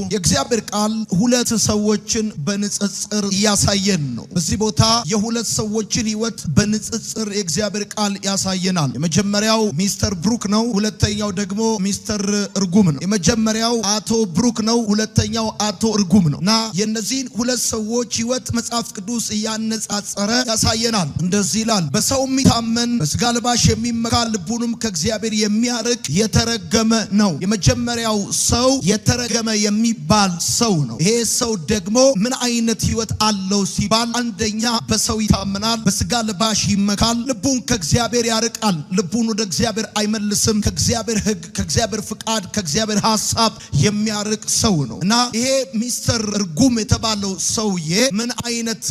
የእግዚአብሔር ቃል ሁለት ሰዎችን በንጽጽር ያሳየን ነው። በዚህ ቦታ የሁለት ሰዎችን ህይወት በንጽጽር የእግዚአብሔር ቃል ያሳየናል። የመጀመሪያው ሚስተር ብሩክ ነው፣ ሁለተኛው ደግሞ ሚስተር እርጉም ነው። የመጀመሪያው አቶ ብሩክ ነው፣ ሁለተኛው አቶ እርጉም ነው። እና የነዚህን ሁለት ሰዎች ህይወት መጽሐፍ ቅዱስ እያነጻጸረ ያሳየናል። እንደዚህ ይላል፣ በሰው የሚታመን በስጋ ለባሽ የሚመካ ልቡንም ከእግዚአብሔር የሚያርቅ የተረገመ ነው። የመጀመሪያው ሰው የተረገመ የሚባል ሰው ነው። ይሄ ሰው ደግሞ ምን አይነት ህይወት አለው ሲባል፣ አንደኛ በሰው ይታመናል፣ በስጋ ለባሽ ይመካል፣ ልቡን ከእግዚአብሔር ያርቃል። ልቡን ወደ እግዚአብሔር አይመልስም። ከእግዚአብሔር ህግ፣ ከእግዚአብሔር ፍቃድ፣ ከእግዚአብሔር ሐሳብ የሚያርቅ ሰው ነው። እና ይሄ ሚስተር እርጉም የተባለው ሰውዬ ምን አይነት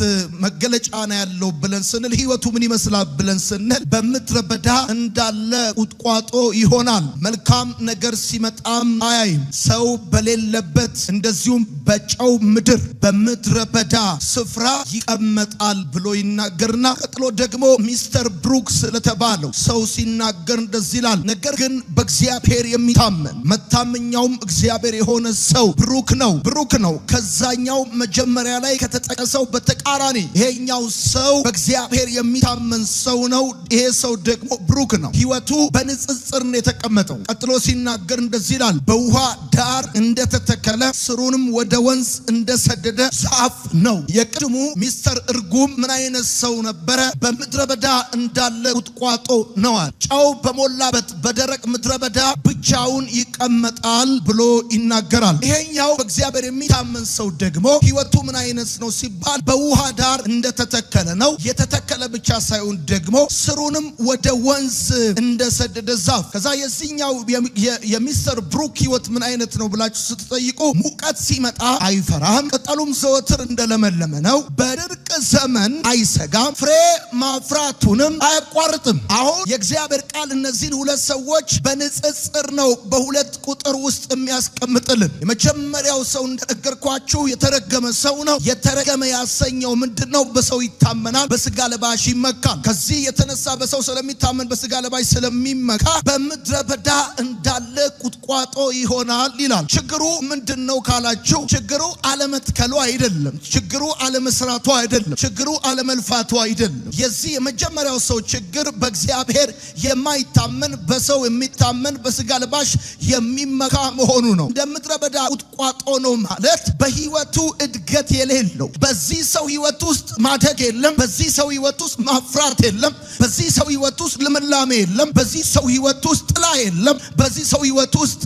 መገለጫ ነው ያለው ብለን ስንል፣ ህይወቱ ምን ይመስላል ብለን ስንል፣ በምድረ በዳ እንዳለ ቁጥቋጦ ይሆናል። መልካም ነገር ሲመጣም አያይም። ሰው በሌለበት እንደዚሁም በጨው ምድር በምድረ በዳ ስፍራ ይቀመጣል ብሎ ይናገርና ቀጥሎ ደግሞ ሚስተር ብሩክ ስለተባለው ሰው ሲናገር እንደዚህ ይላል፣ ነገር ግን በእግዚአብሔር የሚታመን መታመኛውም እግዚአብሔር የሆነ ሰው ብሩክ ነው። ከዛኛው መጀመሪያ ላይ ከተጠቀሰው በተቃራኒ ይሄኛው ሰው በእግዚአብሔር የሚታመን ሰው ነው። ይሄ ሰው ደግሞ ብሩክ ነው። ህይወቱ በንጽጽር ነው የተቀመጠው። ቀጥሎ ሲናገር እንደዚህ ይላል፣ በውሃ ዳር እንደተተከለ ስሩንም ወደ ወንዝ እንደሰደደ ዛፍ ነው። የቅድሙ ሚስተር እርጉም ምን አይነት ሰው ነበረ? በምድረ በዳ እንዳለ ቁጥቋጦ ነዋል። ጨው በሞላበት በደረቅ ምድረ በዳ ብቻውን ይቀመጣል ብሎ ይናገራል። ይሄኛው በእግዚአብሔር የሚታመን ሰው ደግሞ ህይወቱ ምን አይነት ነው ሲባል፣ በውሃ ዳር እንደተተከለ ነው። የተተከለ ብቻ ሳይሆን ደግሞ ስሩንም ወደ ወንዝ እንደሰደደ ዛፍ። ከዛ የዚህኛው የሚስተር ብሩክ ህይወት ምን አይነት ነው ብላችሁ ስትጠይቁ፣ ሙቀት ሲመጣ አይፈራም፣ ቅጠሉም ዘወትር እንደለመለመ ነው፣ በድርቅ ዘመን አይሰጋም፣ ፍሬ ማፍራቱንም አያቋርጥም። አሁን የእግዚአብሔር ቃል እነዚህን ሁለት ሰዎች በንጽጽር ነው በሁለት ቁጥር ውስጥ የሚያስቀምጥልን። የመጀመሪያው ሰው እንደነገርኳችሁ የተረገመ ሰው ነው። የተረገመ ያሰኘው ምንድነው? በሰው ይታመናል፣ በስጋ ለባሽ ይመካል። ከዚህ የተነሳ በሰው ስለሚታመን በስጋ ለባሽ ስለሚመካ በምድረ በዳ እንዳለ ቁጥቋጦ ይሆናል ይላል። ችግሩ ምንድነው ካላችሁ፣ ችግሩ አለመትከሉ አይደለም፣ ችግሩ አለመስራቱ አይደለም፣ ችግሩ አለመልፋቱ አይደለም። የዚህ የመጀመሪያው ሰው ችግር በእግዚአብሔር የማይታመን በሰው የሚታመን በስጋ ለባሽ የሚመካ መሆኑ ነው። እንደ ምድረ በዳ ቁጥቋጦ ነው ማለት በህይወቱ እድገት የሌለው፣ በዚህ ሰው ህይወት ውስጥ ማደግ የለም፣ በዚህ ሰው ህይወት ውስጥ ማፍራት የለም፣ በዚህ ሰው ህይወት ውስጥ ልምላሜ የለም፣ በዚህ ሰው ህይወት ውስጥ ጥላ የለም፣ በዚህ ሰው ህይወት ውስጥ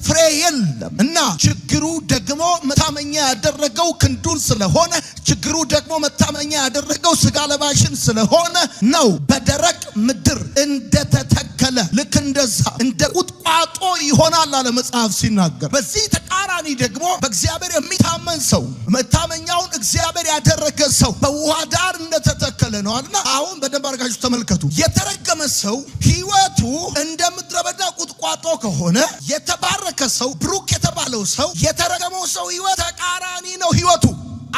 ፍሬ የለም። እና ችግሩ ደግሞ መታመኛ ያደረገው ክንዱን ስለሆነ፣ ችግሩ ደግሞ መታመኛ ያደረገው ስጋ ለባሽን ስለሆነ ነው። በደረቅ ምድር እንደተተከለ ልክ እንደዛ እንደ ቁጥቋጦ ይሆናል አለ መጽሐፍ ሲናገር። በዚህ ተቃራኒ ደግሞ በእግዚአብሔር የሚታመን ሰው፣ መታመኛውን እግዚአብሔር ያደረገ ሰው በውሃ ዳር እንደተተከለ ነው አለና፣ አሁን በደንብ አድርጋችሁ ተመልከቱ። የተረገመ ሰው ህይወቱ እንደ ምድረ በዳ ቁጥቋጦ ከሆነ፣ የተባረከ ሰው ብሩክ የተባለው ሰው የተረገመው ሰው ህይወት ተቃራኒ ነው። ህይወቱ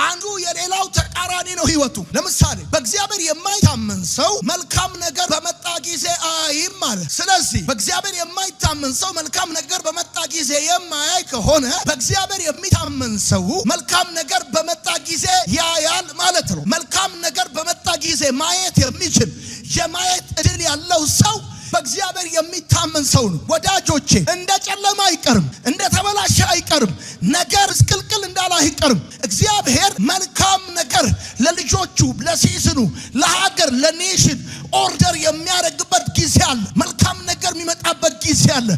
አንዱ የሌላው ተቃራኒ ነው ህይወቱ። ለምሳሌ በእግዚአብሔር የማይታመን ሰው መልካም ነገር በመጣ ጊዜ አይም ማለት። ስለዚህ በእግዚአብሔር የማይታመን ሰው መልካም ነገር በመጣ ጊዜ የማያይ ከሆነ፣ በእግዚአብሔር የሚታመን ሰው መልካም ነገር በመጣ ጊዜ ያያል ማለት ነው። መልካም ነገር በመጣ ጊዜ ማየት የሚችል የማየት እድል ያለው ሰው በእግዚአብሔር የሚታመን ሰው ነው። ወዳጆቼ፣ እንደ ጨለማ አይቀርም፣ እንደ ተበላሸ አይቀርም፣ ነገር እስቅልቅል እንዳለ አይቀርም። እግዚአብሔር መልካም ነገር ለልጆቹ፣ ለሲዝኑ፣ ለሀገር፣ ለኔሽን ኦርደር የሚያደርግበት ጊዜ አለ። መልካም ነገር የሚመጣበት ጊዜ አለ።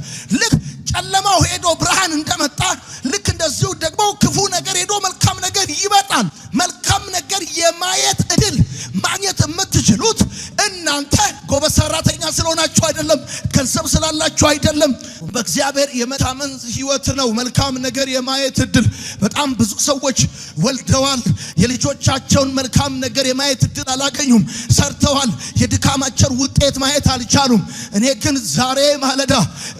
ልክ ጨለማው ሄዶ ብርሃን እንደመጣ፣ ልክ እንደዚሁ ደግሞ ክፉ ነገር ሄዶ መልካም ነገር ይመጣል። መልካም ነገር የማየት እድል ማግኘት የምትችሉት እናንተ ጎበዝ ሰራተኛ ስለሆናችሁ አይደለም፣ ገንዘብ ስላላችሁ አይደለም፣ በእግዚአብሔር የመታመን ህይወት ነው። መልካም ነገር የማየት እድል በጣም ብዙ ሰዎች ወልደዋል፣ የልጆቻቸውን መልካም ነገር የማየት እድል አላገኙም። ሰርተዋል፣ የድካማቸው ውጤት ማየት አልቻሉም። እኔ ግን ዛሬ ማለዳ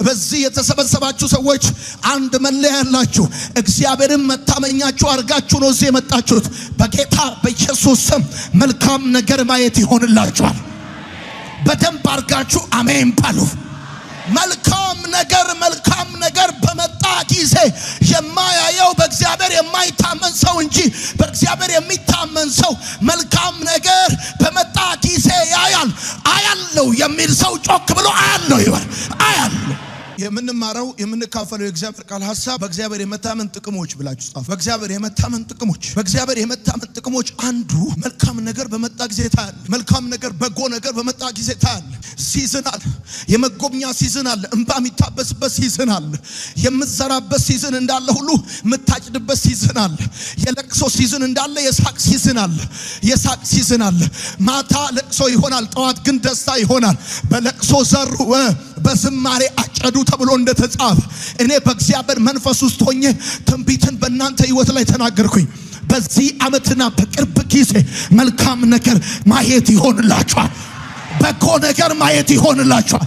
በዚህ የተሰበሰባችሁ ሰዎች አንድ መለያ ያላችሁ፣ እግዚአብሔርን መታመኛችሁ አድርጋችሁ ነው እዚህ የመጣችሁት። በጌታ በኢየሱስ ስም መልካም ነገር ማየት ይሆንላችኋል። በደንብ አድርጋችሁ አሜን ባሉ። መልካም ነገር በመጣ ጊዜ የማያየው በእግዚአብሔር የማይታመን ሰው እንጂ በእግዚአብሔር የሚታመን ሰው መልካም ነገር በመጣ ጊዜ ያያል። አያለው የሚል ሰው ጮክ ብሎ አያለው ይበል። አያለው። የምንማረው የምንካፈለው የእግዚአብሔር ቃል ሐሳብ በእግዚአብሔር የመታመን ጥቅሞች ብላችሁ ጻፉ። በእግዚአብሔር የመታመን ጥቅሞች። በእግዚአብሔር የመታመን ጥቅሞች አንዱ መልካም ነገር በመጣ ጊዜ ታያለ። መልካም ነገር በጎ ነገር በመጣ ጊዜ ታያለ። ሲዝን አለ። የመጎብኛ ሲዝን አለ። እንባ የሚታበስበት ሲዝን አለ። የምትዘራበት ሲዝን እንዳለ ሁሉ የምታጭድበት ሲዝን አለ። የለቅሶ ሲዝን እንዳለ የሳቅ ሲዝን አለ። የሳቅ ሲዝን አለ። ማታ ለቅሶ ይሆናል፣ ጠዋት ግን ደስታ ይሆናል። በለቅሶ ዘሩ በዝማሬ አጨዱ ተብሎ እንደተጻፈ እኔ በእግዚአብሔር መንፈስ ውስጥ ሆኜ ትንቢትን በእናንተ ሕይወት ላይ ተናገርኩኝ። በዚህ ዓመትና በቅርብ ጊዜ መልካም ነገር ማየት ይሆንላችኋል። በጎ ነገር ማየት ይሆንላችኋል።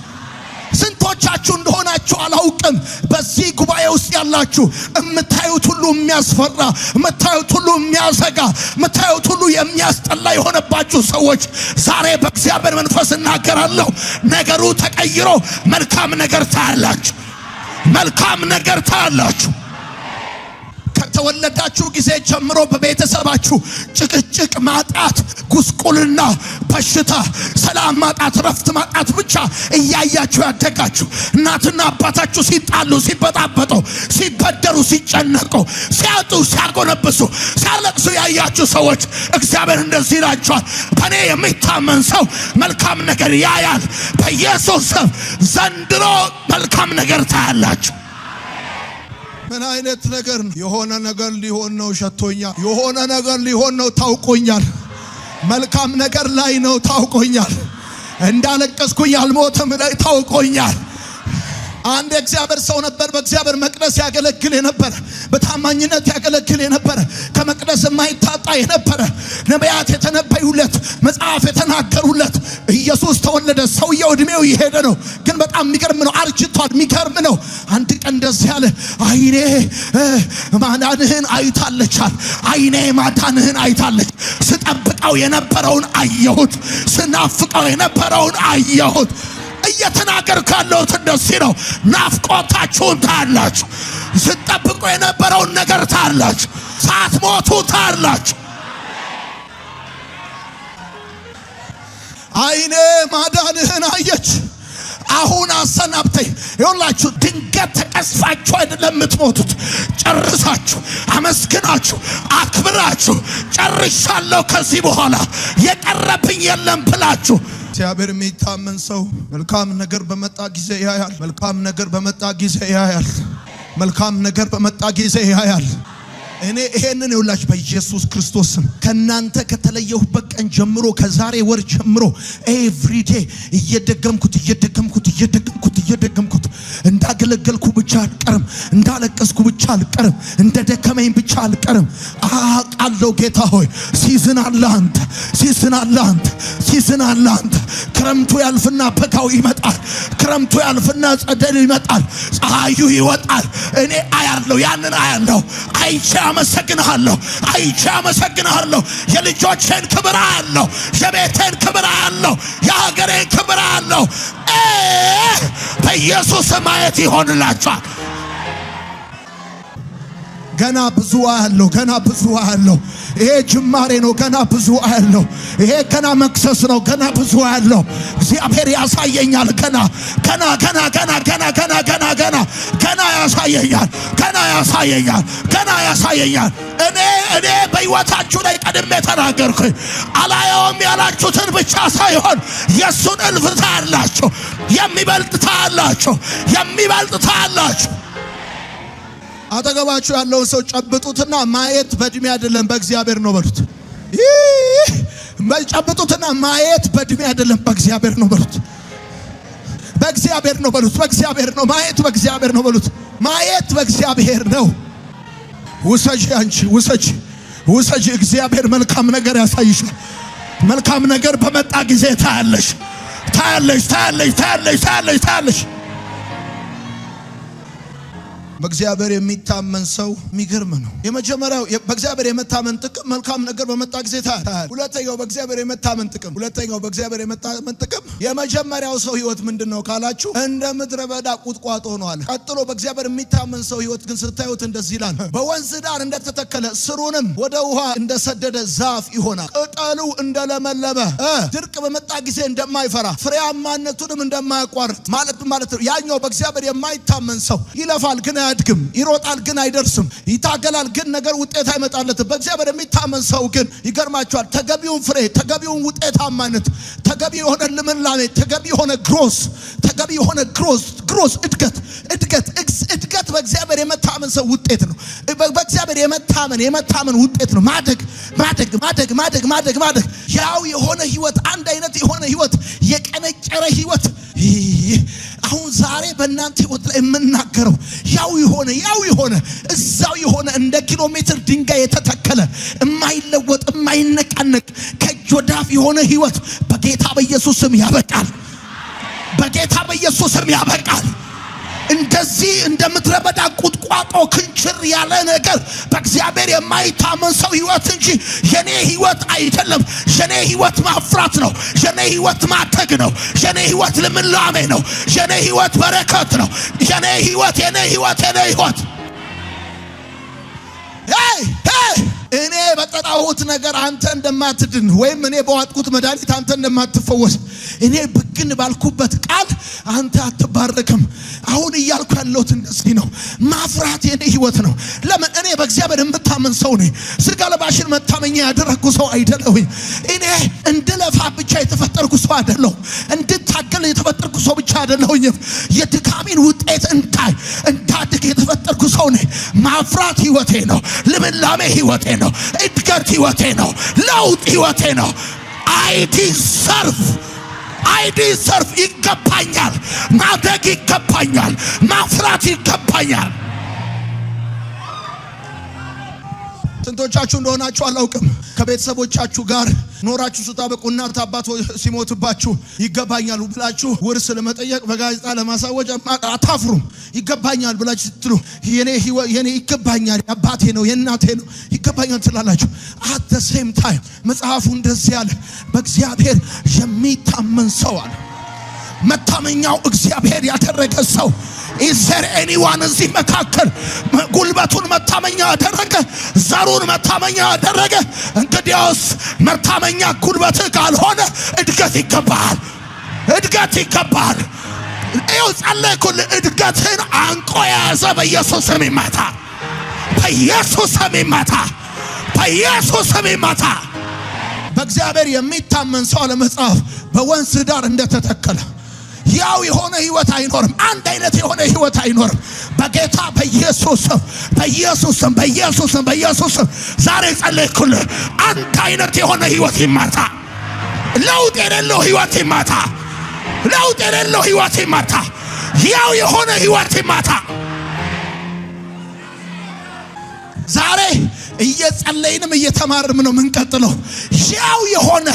ስንቶቻችሁ እንደሆናችሁ አላውቅም። በዚህ ጉባኤ ውስጥ ያላችሁ የምታዩት ሁሉ የሚያስፈራ፣ የምታዩት ሁሉ የሚያሰጋ፣ የምታዩት ሁሉ የሚያስጠላ የሆነባችሁ ሰዎች ዛሬ በእግዚአብሔር መንፈስ እናገራለሁ። ነገሩ ተቀይሮ መልካም ነገር ታያላችሁ። መልካም ነገር ታያላችሁ። ከተወለዳችሁ ጊዜ ጀምሮ በቤተሰባችሁ ጭቅጭቅ፣ ማጣት፣ ጉስቁልና፣ በሽታ፣ ሰላም ማጣት፣ ረፍት ማጣት ብቻ እያያችሁ ያደጋችሁ እናትና አባታችሁ ሲጣሉ፣ ሲበጣበጡ፣ ሲበደሩ፣ ሲጨነቁ፣ ሲያጡ፣ ሲያጎነብሱ፣ ሲያለቅሱ ያያችሁ ሰዎች እግዚአብሔር እንደዚህ ይላችኋል፣ በእኔ የሚታመን ሰው መልካም ነገር ያያል። በኢየሱስ ስም ዘንድሮ መልካም ነገር ታያላችሁ። ምን አይነት ነገር ነው? የሆነ ነገር ሊሆን ነው ሸቶኛል። የሆነ ነገር ሊሆን ነው ታውቆኛል። መልካም ነገር ላይ ነው ታውቆኛል። እንዳለቀስኩኝ አልሞትም ላይ ታውቆኛል። አንድ የእግዚአብሔር ሰው ነበር። በእግዚአብሔር መቅደስ ያገለግል የነበረ፣ በታማኝነት ያገለግል የነበረ፣ ከመቅደስ የማይታጣ የነበረ፣ ነቢያት የተነበዩለት፣ መጽሐፍ የተናገሩለት። ኢየሱስ ተወለደ። ሰውየው እድሜው ይሄደ ነው፣ ግን በጣም የሚገርም ነው። አርጅቷል። የሚገርም ነው። አንድ ቀን እንደዚህ ያለ አይኔ ማዳንህን አይታለቻል። አይኔ ማዳንህን አይታለች። ስጠብቀው የነበረውን አየሁት። ስናፍቀው የነበረውን አየሁት። እየተናገርኩ ያለሁት እንደዚህ ነው። ናፍቆታችሁን ታያላችሁ። ስትጠብቁ የነበረውን ነገር ታያላችሁ። ሳትሞቱ ታያላችሁ። አይኔ ማዳንህን አየች። አሁን አሰናብተኝ። ይኸውላችሁ ድንገት ተቀስፋችሁ አይደለም የምትሞቱት። ጨርሳችሁ አመስግናችሁ አክብራችሁ ጨርሻለሁ፣ ከዚህ በኋላ የቀረብኝ የለም ብላችሁ እግዚአብሔር የሚታመን ሰው መልካም ነገር በመጣ ጊዜ ያያል። መልካም ነገር በመጣ ጊዜ ያያል። መልካም ነገር በመጣ ጊዜ ያያል። እኔ ይሄንን ይውላችሁ በኢየሱስ ክርስቶስ ስም ከናንተ ከተለየሁበት ቀን ጀምሮ ከዛሬ ወር ጀምሮ ኤቭሪዴ እየደገምኩት እንዳገለገልኩ ብቻ አልቀርም፣ እንዳለቀስኩ ብቻ አልቀርም፣ እንደደከመኝ ብቻ አልቀርም። አቃለው ጌታ ሆይ ሲዝን አለ አንተ፣ ሲዝን አለ አንተ፣ ሲዝን አለ አንተ። ክረምቱ ያልፍና በጋው ይመጣል። ክረምቱ ያልፍና ጸደል ይመጣል። ፀሐዩ ይወጣል። እኔ አያለሁ፣ ያንን አያለሁ። አይቼ አመሰግንሃለሁ፣ አይቼ አመሰግንሃለሁ። የልጆቼን ክብር አያለሁ፣ የቤቴን ክብር አያለሁ፣ የሀገሬን ክብር አያለሁ። በኢየሱስ ማየት ይሆንላችኋል። ገና ብዙ አያለሁ፣ ገና ብዙ አያለሁ። ይሄ ጅማሬ ነው። ገና ብዙ አያለሁ። ይሄ ገና መክሰስ ነው። ገና ብዙ አያለሁ። እግዚአብሔር ያሳየኛል። ገና ያሳየኛል። ገና ያሳየኛል። እኔ በሕይወታችሁ ላይ ቀድሜ ተናገርኩኝ። አላየውም ያላችሁትን ብቻ ሳይሆን የሱን እልፍ ታያላችሁ። የሚበልጥ ታያላችሁ። አጠገባችሁ ያለውን ሰው ጨብጡትና ማየት በእድሜ አይደለም በእግዚአብሔር ነው በሉት። ጨብጡትና ማየት በእድሜ አይደለም በእግዚአብሔር ነው በሉት። በእግዚአብሔር ነው በሉት። በእግዚአብሔር ነው ማየት፣ በእግዚአብሔር ነው በሉት። ማየት በእግዚአብሔር ነው። ውሰጂ፣ አንቺ ውሰጂ። እግዚአብሔር መልካም ነገር ያሳይሻል። መልካም ነገር በመጣ ጊዜ ታያለሽ። በእግዚአብሔር የሚታመን ሰው የሚገርም ነው። የመጀመሪያው በእግዚአብሔር የመታመን ጥቅም መልካም ነገር በመጣ ጊዜ ታያል። ሁለተኛው በእግዚአብሔር የመታመን ጥቅም የመጀመሪያው ሰው ህይወት ምንድነው ካላችሁ እንደ ምድረ በዳ ቁጥቋጦ ነው አለ። ቀጥሎ በእግዚአብሔር የሚታመን ሰው ህይወት ግን ስታዩት እንደዚህ ይላል። በወንዝ ዳር እንደተተከለ ስሩንም ወደ ውሃ እንደሰደደ ዛፍ ይሆናል። ቅጠሉ እንደለመለመ ድርቅ በመጣ ጊዜ እንደማይፈራ ፍሬያማነቱንም እንደማያቋርጥ ማለት ነው። ያኛው በእግዚአብሔር የማይታመን ሰው ይለፋል ግን አያድግም፣ ይሮጣል ግን አይደርስም፣ ይታገላል ግን ነገር ውጤት አይመጣለትም። በእግዚአብሔር የሚታመን ሰው ግን ይገርማቸዋል። ተገቢውን ፍሬ፣ ተገቢውን ውጤታማነት፣ ተገቢ የሆነ ልምላሜ፣ ተገቢ የሆነ ግሮስ እድገት በእግዚአብሔር የመታመን ሰው ውጤት ነው። በእግዚአብሔር የመታመን ውጤት ነው። ማደግ ያው የሆነ ህይወት፣ አንድ አይነት የሆነ ህይወት፣ የቀነጨረ ህይወት። አሁን ዛሬ በእናንተ ህይወት ላይ የምናገረው ያው የሆነ እዛው የሆነ እንደ ኪሎ ሜትር ድንጋይ የተተከለ የማይለወጥ የማይነቃነቅ ከእጅ ወዳፍ የሆነ ህይወት በጌታ በኢየሱስ ስም ያበቃል። እንደዚህ እንደ ምድረ በዳ ቁጥቋጦ ክንችር ያለ ነገር በእግዚአብሔር የማይታመን ሰው ህይወት እንጂ የኔ ህይወት አይደለም። የኔ ህይወት ማፍራት ነው። የኔ ህይወት ማደግ ነው። የኔ ህይወት ልምላሜ ነው። የኔ ህይወት በረከት ነው። የኔ ህይወት እኔ በጠጣሁት ነገር አንተ እንደማትድን ወይም እኔ በዋጥኩት መድኃኒት አንተ እንደማትፈወስ፣ እኔ ብግን ባልኩበት ቃል አንተ አትባረክም። አሁን እያልኩ ያለሁት እንደዚህ ነው። ማፍራት የኔ ህይወት ነው። ለምን? እኔ በእግዚአብሔር የምታመን ሰው ነኝ። ስጋ ለባሽን መታመኛ ያደረግኩ ሰው አይደለሁኝ። እኔ እንድለፋ ብቻ የተፈጠርኩ ሰው አይደለሁ። እንድታገል የተፈጠርኩ ሰው ብቻ አይደለሁኝም። የድካሜን ውጤት እንዳድግ የተፈጠርኩ ሰው ነኝ። ማፍራት ህይወቴ ነው። ልምላሜ ህይወቴ ነው። እድገት ህይወቴ ነው። ለውጥ ህይወቴ ነው። I deserve ይገባኛል። ማደግ ይገባኛል። ማፍራት ይገባኛል። ስንቶቻችሁ እንደሆናችሁ አላውቅም። ከቤተሰቦቻችሁ ጋር ኖራችሁ ስታበቁ እናት አባት ሲሞትባችሁ ይገባኛል ብላችሁ ውርስ ለመጠየቅ በጋዜጣ ለማሳወጅ አታፍሩም። ይገባኛል ብላችሁ ስትሉ የኔ ይገባኛል፣ አባቴ ነው፣ የእናቴ ነው፣ ይገባኛል ትላላችሁ። at the same time መጽሐፉ እንደዚህ ያለ በእግዚአብሔር የሚታመን ሰው አለ። መታመኛው እግዚአብሔር ያደረገ ሰው is there anyone እዚህ መካከል ጉልበቱን መታመኛ ያደረገ፣ ዘሩን መታመኛ ያደረገ? እንግዲያውስ መታመኛ ጉልበትህ ካልሆነ እድገት ይገባል። ይኸው ጸለይኩልህ። እድገትህን አንቆ የያዘ በኢየሱስ ስም ይመታ። በእግዚአብሔር የሚታመን ሰው ለመጽሐፍ በወንዝ ዳር እንደተተከለ ያው የሆነ ህይወት አይኖርም። አንድ አይነት የሆነ ህይወት አይኖርም። በጌታ በኢየሱስ ስም ዛሬ ጸለይኩልህ። አንድ አይነት የሆነ ህይወት ይመታ። ለውጥ የሌለው ህይወት ይመታ። ያው የሆነ ህይወት ይመታ። ዛሬ እየጸለይንም እየተማርንም ነው የምንቀጥለው። ያው የሆነ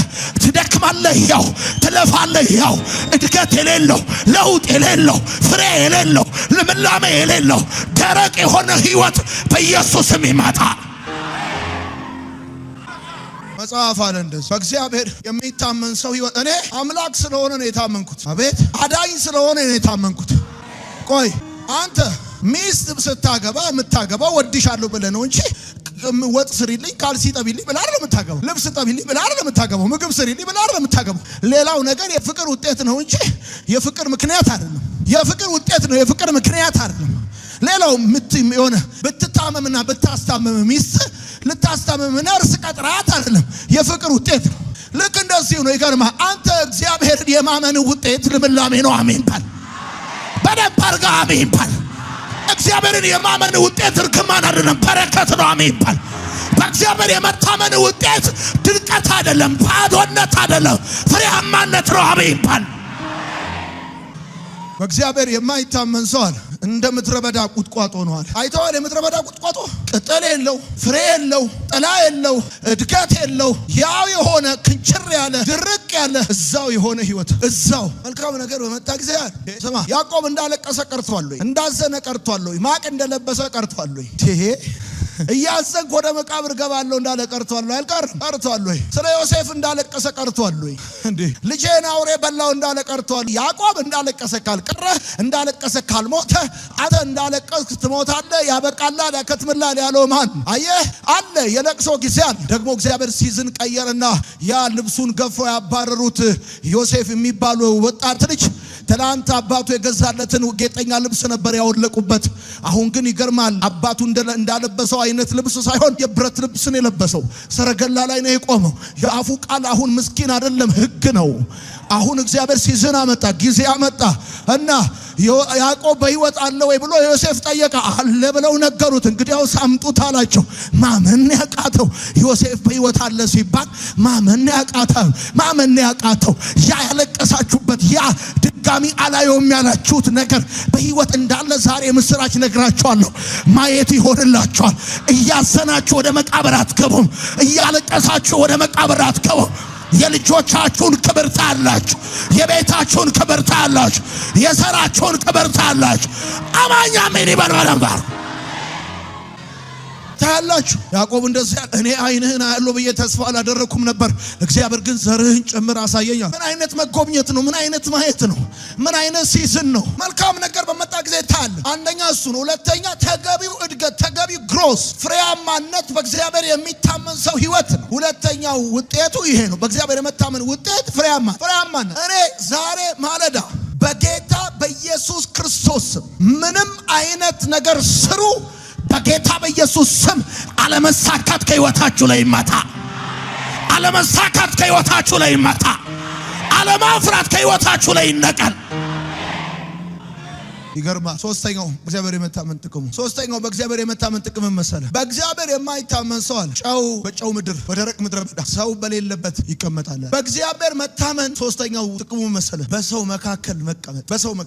ትደክማለህ፣ ያው ትለፋለህ፣ ያው እድገት የሌለው፣ ለውጥ የሌለው፣ ፍሬ የሌለው፣ ልምላሜ የሌለው ደረቅ የሆነ ህይወት በኢየሱስም ይመጣ። መጽሐፍ አለ እንደዚህ በእግዚአብሔር የሚታመን ሰው ህይወት። እኔ አምላክ ስለሆነ ነው የታመንኩት። አቤት አዳኝ ስለሆነ ነው የታመንኩት። ቆይ አንተ ሚስት ስታገባ የምታገባው ወድሻለሁ ብለህ ነው እንጂ ወጥ ስሪልኝ፣ ካልሲ ጠቢልኝ ብለህ አይደለም የምታገባው። ልብስ ጠቢልኝ ብለህ አይደለም የምታገባው። ምግብ ስሪልኝ ብለህ አይደለም የምታገባው። ሌላው ነገር የፍቅር ውጤት ነው እንጂ የፍቅር ምክንያት አይደለም። የፍቅር ውጤት ነው፣ የፍቅር ምክንያት አይደለም። ሌላው የሆነ ብትታመምና ብታስታመም ሚስት ልታስታመም ነርስ ቀጥራት አይደለም፣ የፍቅር ውጤት ነው። ልክ እንደዚህ ነው። ይገርማል። አንተ እግዚአብሔርን የማመን ውጤት ልምላሜ ነው። አሜን ባል። በደንብ አድርጋ አሜን ባል። እግዚአብሔርን የማመን ውጤት እርግማን አይደለም፣ በረከት ነው። አሜን ባል። በእግዚአብሔር የመታመን ውጤት ድርቀት አይደለም፣ ባዶነት አይደለም፣ ፍሬያማነት ነው። አሜን ባል። በእግዚአብሔር የማይታመን ሰው አለ እንደ ምድረ በዳ ቁጥቋጦ ነው አለ። አይተዋል? የምድረ በዳ ቁጥቋጦ ቅጠል የለው፣ ፍሬ የለው፣ ጥላ የለው፣ እድገት የለው። ያው የሆነ ክንችር ያለ ድርቅ ያለ እዛው የሆነ ህይወት እዛው መልካም ነገር በመጣ ጊዜ ያለ ስማ፣ ያዕቆብ እንዳለቀሰ ቀርቷል ወይ? እንዳዘነ ቀርቷል ወይ? ማቅ እንደለበሰ ቀርቷል ወይ? እያዘንኩ ወደ መቃብር ገባለሁ እንዳለ ቀርቷል ወይ? ቀርቷል ወይ? ስለ ዮሴፍ እንዳለቀሰ ቀርቷል ወይ? እንዴ ልጄን አውሬ በላው እንዳለ ቀርቷል? ያዕቆብ እንዳለቀሰ ካልቀረ እንዳለቀሰ ካልሞተ አንተ እንዳለቀስክ ትሞታለህ፣ ያበቃላል፣ ያከትምላል ያለው ማን? አየህ አለ። የለቅሶ ጊዜ አለ። ደግሞ እግዚአብሔር ሲዝን ቀየረና ያ ልብሱን ገፎ ያባረሩት ዮሴፍ የሚባለው ወጣት ልጅ ትናንት አባቱ የገዛለትን ጌጠኛ ልብስ ነበር ያወለቁበት። አሁን ግን ይገርማል፣ አባቱ እንዳለበሰው አይነት ልብስ ሳይሆን የብረት ልብስን የለበሰው ሰረገላ ላይ ነው የቆመው። የአፉ ቃል አሁን ምስኪን አይደለም፣ ሕግ ነው። አሁን እግዚአብሔር ሲዝን አመጣ፣ ጊዜ አመጣ እና ያዕቆብ በሕይወት አለ ወይ ብሎ ዮሴፍ ጠየቀ። አለ ብለው ነገሩት። እንግዲያውስ አምጡት አላቸው። ማመን ያቃተው ዮሴፍ በሕይወት አለ ሲባል ማመን ያቃተው ያ ያለቀሳችሁበት ያ ድጋሚ አላየውም ያላችሁት ነገር በሕይወት እንዳለ ዛሬ ምስራች ነግራችኋለሁ። ማየት ይሆንላችኋል። እያዘናችሁ ወደ መቃብር አትገቡም። እያለቀሳችሁ ወደ መቃብር አትገቡም። የልጆቻችሁን ክብር ታያላችሁ። የቤታችሁን ክብር ታያላችሁ። የሰራችሁን ክብር ታያላችሁ። አማኛ ምን ይበልበለምባር ታያላችሁ። ያዕቆብ እንደዚህ እኔ ዓይንህን አያለሁ ብዬ ተስፋ አላደረኩም ነበር፣ እግዚአብሔር ግን ዘርህን ጭምር አሳየኛል። ምን አይነት መጎብኘት ነው? ምን አይነት ማየት ነው? ምን አይነት ሲዝን ነው? መልካም ነገር በመጣ ጊዜ ታያለ። አንደኛ እሱ ነው። ሁለተኛ ተገቢው እድገት፣ ተገቢው ግሮስ፣ ፍሬያማነት በእግዚአብሔር የሚታመን ሰው ህይወት ነው። ሁለተኛው ውጤቱ ይሄ ነው። በእግዚአብሔር የመታመን ውጤት ፍሬያማነት። እኔ ዛሬ ማለዳ በጌታ በኢየሱስ ክርስቶስ ምንም አይነት ነገር ስሩ፣ በጌታ በኢየሱስ ስም አለመሳካት ከህይወታችሁ ላይ ይመታ። አለመሳካት ከህይወታችሁ ላይ ይመታ። አለማፍራት ከህይወታችሁ ላይ ይነቀል። ይገርማል። ሶስተኛው በእግዚአብሔር የመታመን ጥቅም መሰለ። በእግዚአብሔር የማይታመን ሰው አለ ጨው በጨው ምድር በደረቅ ምድረ በዳ ሰው በሌለበት ይቀመጣል። በእግዚአብሔር መታመን ሶስተኛው ጥቅሙ መሰለ በሰው መካከል መቀመጥ።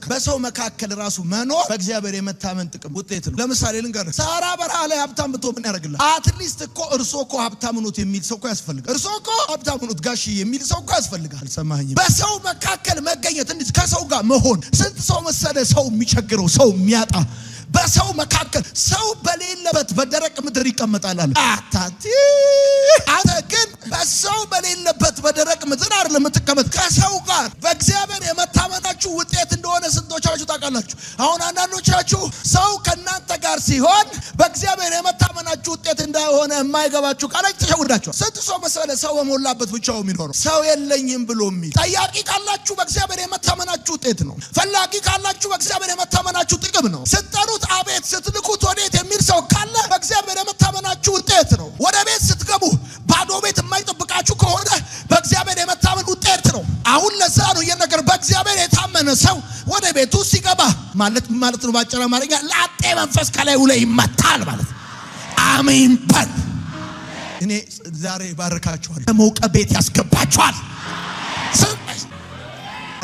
በሰው መካከል ራሱ መኖር በእግዚአብሔር የመታመን ጥቅም ውጤት ነው። ለምሳሌ ልንገርህ፣ ሳራ በረሃ ላይ ሀብታም ብትሆን ምን ያደርግልሃል? አትሊስት እኮ እርሶ እኮ ሀብታም ኑት የሚል ሰው እኮ ያስፈልጋል። እርሶ እኮ ሀብታም ኑት ጋሽ የሚል ሰው እኮ ያስፈልጋል። አልሰማኸኝም? በሰው መካከል መገኘት፣ እንዴት ከሰው ጋር መሆን። ስንት ሰው መሰለ ሰው የሚቸግረው ሰው የሚያጣ። በሰው መካከል ሰው በሌለበት በደረቅ ምድር ይቀመጣል አለ። አንተ ግን በሰው በሌለበት በደረቅ ምድር አይደለም የምትቀመጥ፣ ከሰው ጋር። በእግዚአብሔር የመታመናችሁ ውጤት እንደሆነ ስንቶቻችሁ ታውቃላችሁ? አሁን አንዳንዶቻችሁ ሰው ከእናንተ ጋር ሲሆን በእግዚአብሔር የመታመናችሁ ውጤት እንደሆነ የማይገባችሁ ቃላችሁ ተሸውዳችኋል። ስንት ሰው መሰለ ሰው በሞላበት ብቻው የሚኖረው ሰው የለኝም ብሎ የሚል። ጠያቂ ካላችሁ በእግዚአብሔር የመታመናችሁ ውጤት ነው። ፈላጊ ካላችሁ በእግዚአብሔር የመታመናችሁ ጥቅም ነው። ስትጠሩት አቤት፣ ስትልኩት ወዴት የሚል ሰው ካለ በእግዚአብሔር የመታመናችሁ ውጤት ነው። ወደ ቤት ስትገቡ ባዶ ቤት የማይጠብቃችሁ ከሆነ በእግዚአብሔር የመታመን ውጤት ነው። አሁን ለዛ ነው የነገር በእግዚአብሔር የታመነ ሰው ወደ ቤቱ ሲገባ ማለት ነው ባጭር አማርኛ ላጤ መንፈስ ከላዩ ላይ ይመታል ማለት። አሜን በል። እኔ ዛሬ ባርካችኋል፣ ለሞቀ ቤት ያስገባችኋል።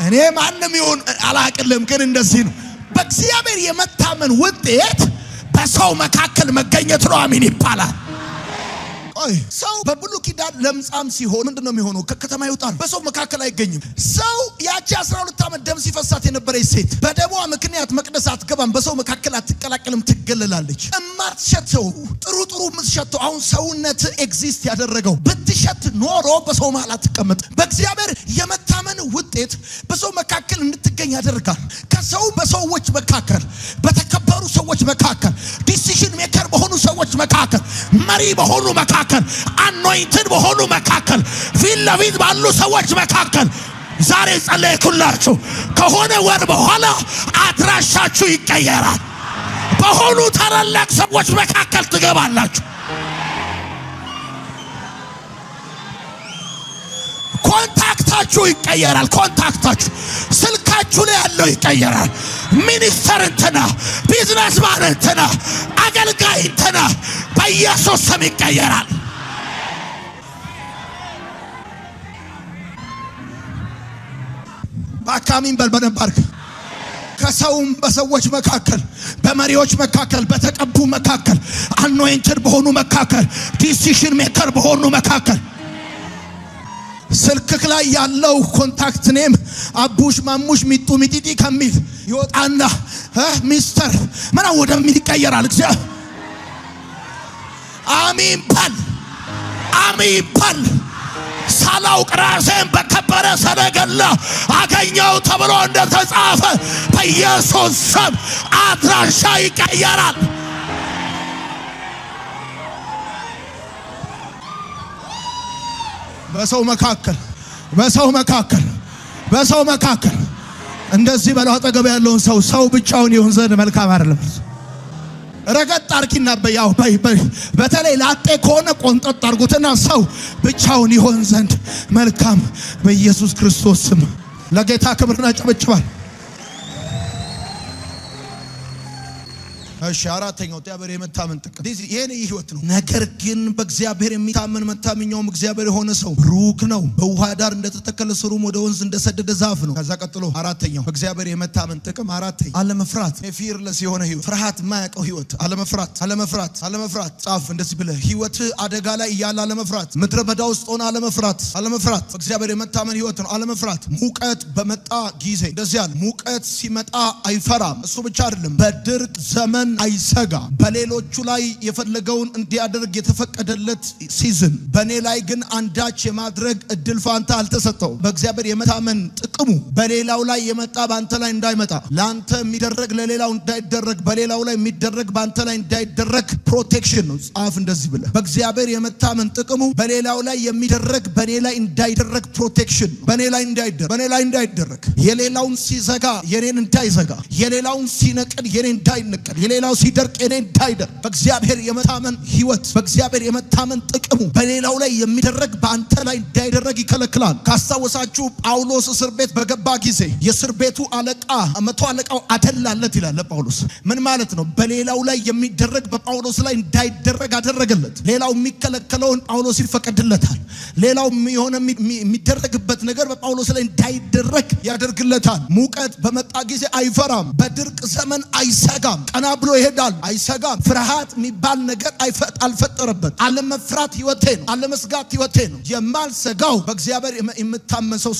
እኔ ማንም ይሁን አላቅልም፣ ግን እንደዚህ ነው በእግዚአብሔር የመታመን ውጤት በሰው መካከል መገኘት ነው። አሜን ይባላል። ሰው በብሉይ ኪዳን ለምጻም ሲሆን ምንድነው የሚሆነው? ከከተማ ይወጣል፣ በሰው መካከል አይገኝም። ሰው ያቺ 12 ዓመት ደም ሲፈሳት የነበረች ሴት በደሟ ምክንያት መቅደስ አትገባም፣ በሰው መካከል አትቀላቀልም፣ ትገለላለች። እማትሸተው ጥሩ የምትሸተው አሁን ሰውነት ኤግዚስት ያደረገው ብትሸት ኖሮ በሰው መሃል አትቀመጥ። በእግዚአብሔር የመታመን ውጤት በሰው መካከል እንድትገኝ ያደርጋል። ከሰው በሰዎች መካከል፣ በተከበሩ ሰዎች መካከል፣ ዲሲዥን ሜከር በሆኑ ሰዎች መካከል፣ መሪ በሆኑ መካከል፣ አኖይንትድ በሆኑ መካከል፣ ፊት ለፊት ባሉ ሰዎች መካከል ዛሬ ጸለይኩላችሁ። ከሆነ ወር በኋላ አድራሻችሁ ይቀየራል። በሆኑ ታላላቅ ሰዎች መካከል ትገባላችሁ። ኮንታክታችሁ ይቀየራል። ኮንታክታችሁ ስልካችሁ ላይ ያለው ይቀየራል። ሚኒስተር እንትና፣ ቢዝነስማን እንትና፣ አገልጋይ እንትና በኢየሱስ ስም ይቀየራል። ባካሚን በልበነባርክ ከሰውም በሰዎች መካከል፣ በመሪዎች መካከል፣ በተቀቡ መካከል፣ አኖይንትድ በሆኑ መካከል፣ ዲሲሽን ሜከር በሆኑ መካከል ስልክክ ላይ ያለው ኮንታክት ኔም አቡሽ ማሙሽ ሚጡ ሚጢጢ ከሚል ይወጣና ሚስተር ምናምን ወደሚል ይቀየራል። አሚን በል አሚን በል። ሳላውቅ ራሴን በከበረ ሰረገላ አገኘው ተብሎ እንደተጻፈ በኢየሱስ ስም አድራሻ ይቀየራል። በሰው መካከል እንደዚህ በለው አጠገብ ያለውን ሰው ብቻውን ይሁን ዘንድ መልካም አይደለም። ረገጥ አርኪና በያው በተለይ ላጤ ከሆነ ቆንጠጥ አርጉትና ሰው ብቻውን ይሆን ዘንድ መልካም በኢየሱስ ክርስቶስ ስም። ለጌታ ክብርና ጨብጭባል። እሺ አራተኛው እግዚአብሔር የመታመን ጥቅም ይሄን ህይወት ነው። ነገር ግን በእግዚአብሔር የሚታመን መታመኛውም እግዚአብሔር የሆነ ሰው ብሩክ ነው። በውሃ ዳር እንደተተከለ ስሩም ወደ ወንዝ እንደሰደደ ዛፍ ነው። ከዛ ቀጥሎ አራተኛው በእግዚአብሔር የመታመን ጥቅም አለመፍራት፣ ፊርለስ የሆነ ህይወት፣ ፍርሃት የማያውቀው ህይወት። አለመፍራት ጻፍ እንደዚህ ብለህ ህይወት አደጋ ላይ እያለ አለመፍራት፣ ምድረ በዳ ውስጥ ሆነ አለመፍራት በእግዚአብሔር የመታመን ህይወት ነው። አለመፍራት ሙቀት በመጣ ጊዜ እንደዚህ ያለ ሙቀት ሲመጣ አይፈራም። እሱ ብቻ አይደለም፣ በድርቅ ዘመን አይሰጋም። በሌሎቹ ላይ የፈለገውን እንዲያደርግ የተፈቀደለት ሲዝን፣ በኔ ላይ ግን አንዳች የማድረግ እድል ፋንታ አልተሰጠው። በእግዚአብሔር የመታመን ጥቅሙ በሌላው ላይ የመጣ ባንተ ላይ እንዳይመጣ፣ ላንተ የሚደረግ ለሌላው እንዳይደረግ፣ በሌላው ላይ የሚደረግ ባንተ ላይ እንዳይደረግ ፕሮቴክሽን ነው። ጻፍ እንደዚህ ብለህ በእግዚአብሔር የመታመን ጥቅሙ በሌላው ላይ የሚደረግ በኔ ላይ እንዳይደረግ ፕሮቴክሽን፣ በኔ ላይ እንዳይደረግ፣ የሌላውን ሲዘጋ የኔን እንዳይዘጋ፣ የሌላውን ሲነቅል የኔን እንዳይነቅል፣ የሌላው ሲደርቅ የኔ እንዳይደርቅ በእግዚአብሔር የመታመን ህይወት፣ በእግዚአብሔር የመታመን ጥቅሙ በሌላው ላይ የሚደረግ በአንተ ላይ እንዳይደረግ ይከለክላል። ካስታወሳችሁ ጳውሎስ እስር ቤት በገባ ጊዜ የእስር ቤቱ አለቃ መቶ አለቃው አደላለት ይላል ጳውሎስ። ምን ማለት ነው? በሌላው ላይ የሚደረግ በጳውሎስ ላይ እንዳይደረግ አደረገለት። ሌላው የሚከለከለውን ጳውሎስ ይፈቀድለታል። ሌላው የሆነ የሚደረግበት ነገር በጳውሎስ ላይ እንዳይደረግ ያደርግለታል። ሙቀት በመጣ ጊዜ አይፈራም። በድርቅ ዘመን አይሰጋም። ቀና ብሎ ይሄዳል፣ አይሰጋም። ፍርሃት የሚባል ነገር አልፈጠረበት። አለመፍራት ህይወቴ ነው። አለመስጋት ህይወቴ ነው። የማልሰጋው በእግዚአብሔር የምታመን ሰው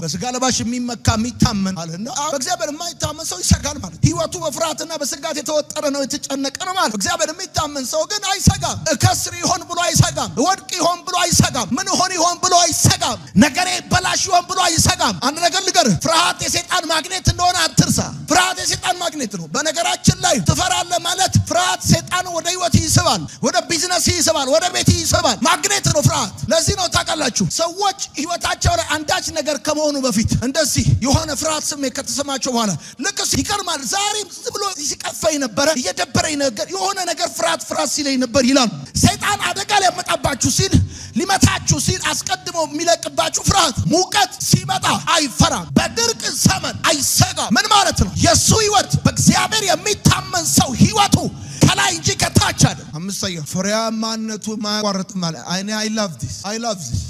በስጋ ለባሽ የሚታመን አለና በእግዚአብሔር የማይታመን ሰው ይሰጋል ማለት ህይወቱ በፍርሃትና በስጋት የተወጠረ ነው፣ የተጨነቀ ነው ማለት። እግዚአብሔር የሚታመን ሰው ግን አይሰጋም። እከስር ይሆን ብሎ አይሰጋም። ወድቅ ይሆን ብሎ አይሰጋም። ምን ሆን ይሆን ብሎ አይሰጋም። ነገሬ በላሽ ይሆን ብሎ አይሰጋም። አንድ ነገር ልገርህ፣ ፍርሃት የሰይጣን ማግኔት እንደሆነ አትርሳ። ፍርሃት የሰይጣን ማግኔት ነው። በነገራችን ላይ ትፈራለህ ማለት ፍርሃት ሰይጣን ወደ ህይወት ይስባል፣ ወደ ቢዝነስ ይስባል፣ ወደ ቤት ይስባል። ማግኔት ነው ፍርሃት። ለዚህ ነው ታውቃላችሁ ሰዎች ህይወታቸው ላይ አንዳች ነገር ከመሆኑ በፊት እንደዚህ የሆነ ፍርሃት ስሜት ከተሰማቸው በኋላ ልክስ ይቀርማል። ዛሬም ዝም ብሎ ሲቀፈኝ ነበረ፣ እየደበረኝ ነገር የሆነ ነገር ፍርሃት ሲለኝ ነበር ይላሉ። ሰይጣን አደጋ ሊያመጣባችሁ ሲል፣ ሊመታችሁ ሲል አስቀድሞ የሚለቅባችሁ ፍርሃት። ሙቀት ሲመጣ አይፈራም። በድርቅ ዘመን አይሰጋም። ምን ማለት ነው? የሱ ህይወት በእግዚአብሔር የሚታመን ሰው ህይወቱ ከላይ እንጂ ከታች አይደለም። አምስተኛ ፍሬያማነቱ ማይቋረጥም አለ። አይ ላቭ ዲስ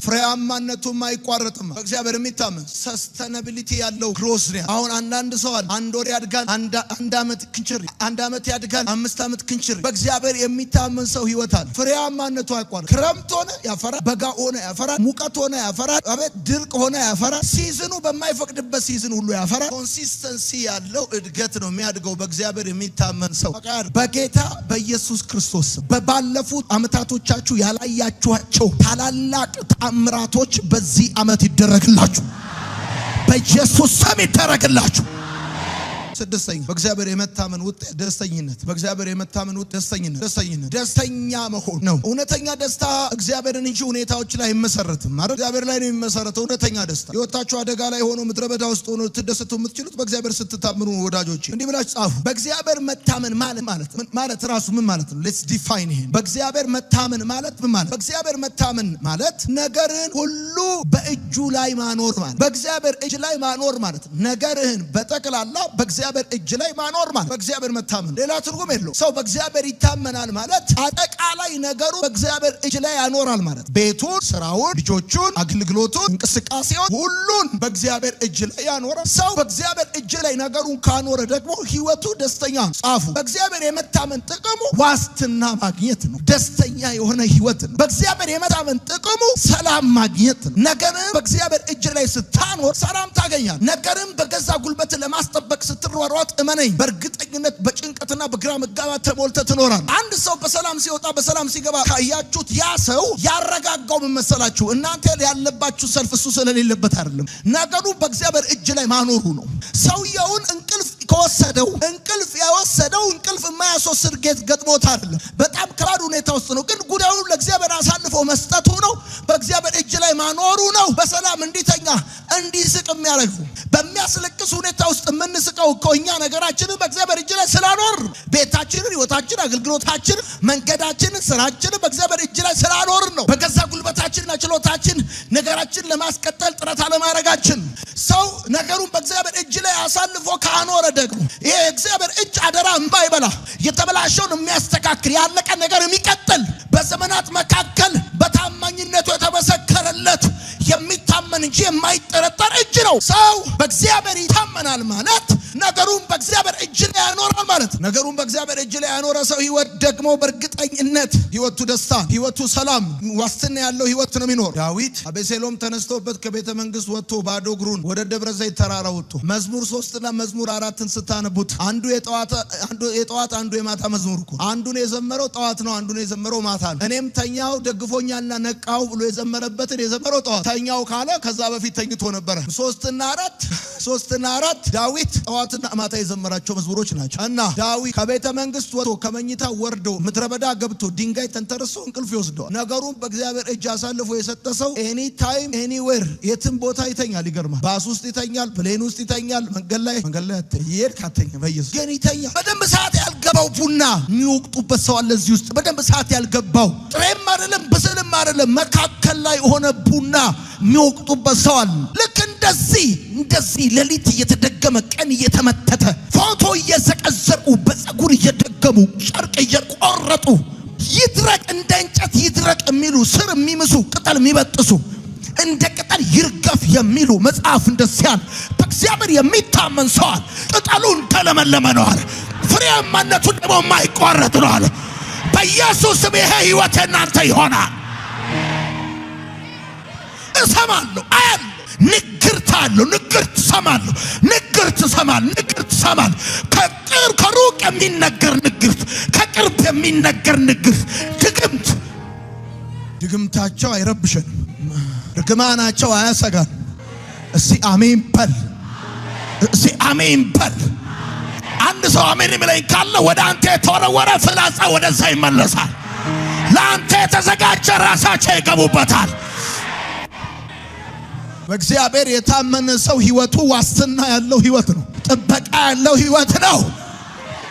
ፍሬያማነቱ ማይቋረጥም በእግዚአብሔር የሚታመን ሰስተናቢሊቲ ያለው ግሮስ ነው። አሁን አንዳንድ ሰው አለ አንድ ወር ያድጋል፣ አንድ አመት ክንችር፣ አንድ አመት ያድጋል፣ 5 አመት ክንችር። በእግዚአብሔር የሚታመን ሰው ህይወት አለ። ፍሬያማነቱ አይቋረጥ። ክረምት ሆነ ያፈራል፣ በጋ ሆነ ያፈራል፣ ሙቀት ሆነ ያፈራል፣ አቤት ድርቅ ሆነ ያፈራል። ሲዝኑ በማይፈቅድበት ሲዝን ሁሉ ያፈራል። ኮንሲስተንሲ ያለው እድገት ነው የሚያድገው በእግዚአብሔር የሚታመን ሰው። በጌታ በኢየሱስ ክርስቶስ በባለፉት አመታቶቻችሁ ያላያችኋቸው ታላላቅ ተአምራቶች በዚህ አመት ይደረግላችሁ፣ በኢየሱስ ስም ይደረግላችሁ። ስድስተኛ በእግዚአብሔር የመታመን ውጤት ደስተኝነት። በእግዚአብሔር የመታመን ውጤት ደስተኝነት፣ ደስተኛ መሆን ነው። እውነተኛ ደስታ እግዚአብሔርን እንጂ ሁኔታዎች ላይ አይመሰረትም ማለት እግዚአብሔር ላይ ነው የሚመሰረተው። እውነተኛ ደስታ ህይወታችሁ አደጋ ላይ ሆኖ ምድረ በዳ ውስጥ ሆኖ ትደሰቱ የምትችሉት በእግዚአብሔር ስትታመኑ ወዳጆች። እንዲህ ብላችሁ ጻፉ። በእግዚአብሔር መታመን ማለት ራሱ ምን ማለት ነው? ሌትስ ዲፋይን ይሄን። በእግዚአብሔር መታመን ማለት ምን ማለት? በእግዚአብሔር መታመን ማለት ነገርን ሁሉ በእጁ ላይ ማኖር ማለት። በእግዚአብሔር እጅ ላይ ማኖር ማለት ነገርህን በጠቅላላ በእግዚአብሔር በእግዚአብሔር እጅ ላይ ማኖር ማለት በእግዚአብሔር መታመን ሌላ ትርጉም የለው። ሰው በእግዚአብሔር ይታመናል ማለት አጠቃላይ ነገሩ በእግዚአብሔር እጅ ላይ ያኖራል ማለት ቤቱን፣ ስራውን፣ ልጆቹን፣ አገልግሎቱን፣ እንቅስቃሴውን ሁሉን በእግዚአብሔር እጅ ላይ ያኖራል። ሰው በእግዚአብሔር እጅ ላይ ነገሩን ካኖረ ደግሞ ህይወቱ ደስተኛ ጻፉ። በእግዚአብሔር የመታመን ጥቅሙ ዋስትና ማግኘት ነው። ደስተኛ የሆነ ህይወት ነው። በእግዚአብሔር የመታመን ጥቅሙ ሰላም ማግኘት ነው። ነገርን በእግዚአብሔር እጅ ላይ ስታኖር ሰላም ታገኛለህ። ነገርን በገዛ ጉልበት ለማስጠበቅ ስትሯሯጥ እመነኝ በእርግጠኝነት በጭንቀትና በግራ መጋባት ተሞልተህ ትኖራለህ። አንድ ሰው በሰላም ሲወጣ በሰላም ሲገባ ካያችሁት ያ ሰው ያረጋጋው ምን መሰላችሁ? እናንተ ያለባችሁ ሰልፍ እሱ ስለሌለበት አይደለም፣ ነገሩ በእግዚአብሔር እጅ ላይ ማኖሩ ነው። ሰውየውን እንቅልፍ ከወሰደው እንቅልፍ የማያስወስድ ጌት ገጥሞት አይደለም፣ በጣም ከባድ ሁኔታ ውስጥ ነው። ግን ጉዳዩን ለእግዚአብሔር አሳልፎ መስጠቱ ነው። በእግዚአብሔር እጅ ላይ ማኖሩ ነው። በሰላም እንዲተኛ እንዲስቅ የሚያደርገው። በሚያስለቅስ ሁኔታ ውስጥ የምንስቀው እኮ እኛ ነገራችንን በእግዚአብሔር እጅ ላይ ስላኖር፣ ቤታችንን፣ ህይወታችን፣ አገልግሎታችን፣ መንገዳችንን፣ ስራችንን በእግዚአብሔር እጅ ላይ ስላኖር ነው። በገዛ ጉልበታችንና ችሎታችን ነገራችን ለማስቀጠል ጥረት አለማድረጋችን። ሰው ነገሩን በእግዚአብሔር እጅ ላይ አሳልፎ ካኖረ ደግሞ ይሄ የእግዚአብሔር እጅ አደራ የማይበላ የተበላሸውን የሚያስተካክል ያለቀ ነገር የሚቀጥል በዘመናት መካከል በታማኝነቱ የተመሰከረለት የሚታመን እንጂ የማይጠረጠር እጅ ነው። ሰው በእግዚአብሔር ይታመናል ማለት ነገሩን በእግዚአብሔር እጅ ላይ ያኖራል ማለት። ነገሩን በእግዚአብሔር እጅ ላይ ያኖረ ሰው ህይወት ደግሞ በእርግጠኝነት ህይወቱ ደስታ፣ ህይወቱ ሰላም፣ ዋስትና ያለው ህይወት ነው የሚኖር። ዳዊት አቤሴሎም ተነስቶበት ከቤተ መንግስት ወጥቶ ባዶ እግሩን ወደ ደብረ ዘይት ተራራ ወጥቶ መዝሙር 3 እና መዝሙር 4ን ስታነቡት አንዱ የጠዋት አንዱ የማታ መዝሙር እኮ አንዱን የዘመረው ጠዋት ነው፣ አንዱን የዘመረው ማታ ነው። እኔም ተኛው ደግፎኛልና ነቃው ብሎ የዘመረበትን የዘመረው ጠዋት፣ ተኛው ካለ ከዛ በፊት ተኝቶ ነበረ። 3 እና 4 ዳዊት ጠዋትና ማታ የዘመራቸው መዝሙሮች ናቸው። እና ዳዊት ከቤተ መንግስት ወጥቶ ከመኝታ ወርዶ ምድረ በዳ ገብቶ ድንጋይ ተንተርሶ እንቅልፍ ይወስደዋል። ነገሩን በእግዚአብሔር እጅ አሳልፎ የሰጠ ሰው ኤኒ ታይም ኤኒዌር የትም ቦታ ይተኛል። ይገርማል። ባስ ውስጥ ይተኛል፣ ፕሌን ውስጥ ይተኛል፣ መንገድ ላይ ይሄድ ካተኛ በኢየሱስ ግን ይተኛል። በደንብ ሰዓት ያልገባው ቡና የሚወቅጡበት ሰው አለ እዚህ ውስጥ። በደንብ ሰዓት ያልገባው ጥሬም አይደለም ብስልም አይደለም መካከል ላይ የሆነ ቡና የሚወቅጡበት ሰው አለ። ልክ እንደዚህ ሌሊት እየተደገመ ቀን እየተመተተ ፎቶ እየዘቀዘቁ በፀጉር እየደገሙ ጨርቅ እየቆረጡ ይድረቅ እንደ እንጨት ይድረቅ የሚሉ ስር የሚምሱ ቅጠል የሚበጥሱ እንደ ቅጠል ይርገፍ የሚሉ መጽሐፍ እንደዚያን በእግዚአብሔር የሚታመን ሰዋል። ቅጠሉን ተለመለመ ነው አለ፣ ፍሬያማነቱን ደግሞ የማይቋረጥ ነው አለ። በኢየሱስም ይሄ ህይወት እናንተ ይሆናል። እሰማለሁ አያለሁ ንግርት አለው፣ ንግርት ሰማለሁ፣ ንግርት ሰማለሁ። ከሩቅ የሚነገር ንግርት፣ ከቅርብ የሚነገር ንግርት። ድግምታቸው አይረብሸንም፣ ርግማናቸው አያሰጋን። እስቲ አሜን በል፣ እስቲ አሜን በል። አንድ ሰው አሜን የሚለኝ ካለ ወደ አንተ የተወረወረ ፍላጻ ወደዛ ይመለሳል። ለአንተ የተዘጋጀ ራሳቸው ይገቡበታል። በእግዚአብሔር የታመነ ሰው ህይወቱ ዋስትና ያለው ህይወት ነው። ጥበቃ ያለው ህይወት ነው።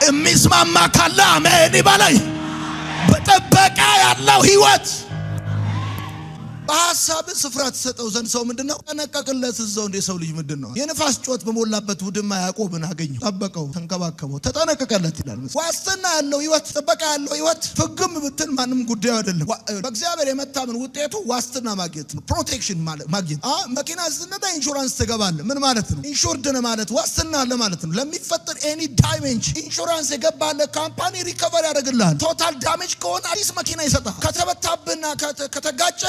የሚስማማ ካለ አሜን ይበለኝ። በጥበቃ ያለው ህይወት በሐሳብ ስፍራ ተሰጠው ዘንድ ሰው ምንድነው? ተነቀቅለት። እዛው እንደ ሰው ልጅ ምንድነው? የነፋስ ጮት በሞላበት ውድማ ያዕቆብን አገኘው፣ ጠበቀው፣ ተንከባከበው፣ ተጠነቀቀለት ይላል። ዋስትና ያለው ህይወት፣ ጥበቃ ያለው ህይወት ፍግም ብትል ማንም ጉዳዩ አይደለም። በእግዚአብሔር የመታመን ውጤቱ ዋስትና ማግኘት ነው። ፕሮቴክሽን ማግኘት። መኪና ስትነዳ ኢንሹራንስ ትገባለህ። ምን ማለት ነው? ኢንሹርድ ነህ ማለት ዋስትና አለ ማለት ነው። ለሚፈጠር ኤኒ ዳሜጅ ኢንሹራንስ የገባለ ካምፓኒ ሪከቨር ያደርግልሃል። ቶታል ዳሜጅ ከሆነ አዲስ መኪና ይሰጣል። ከተበታብና ከተጋጨ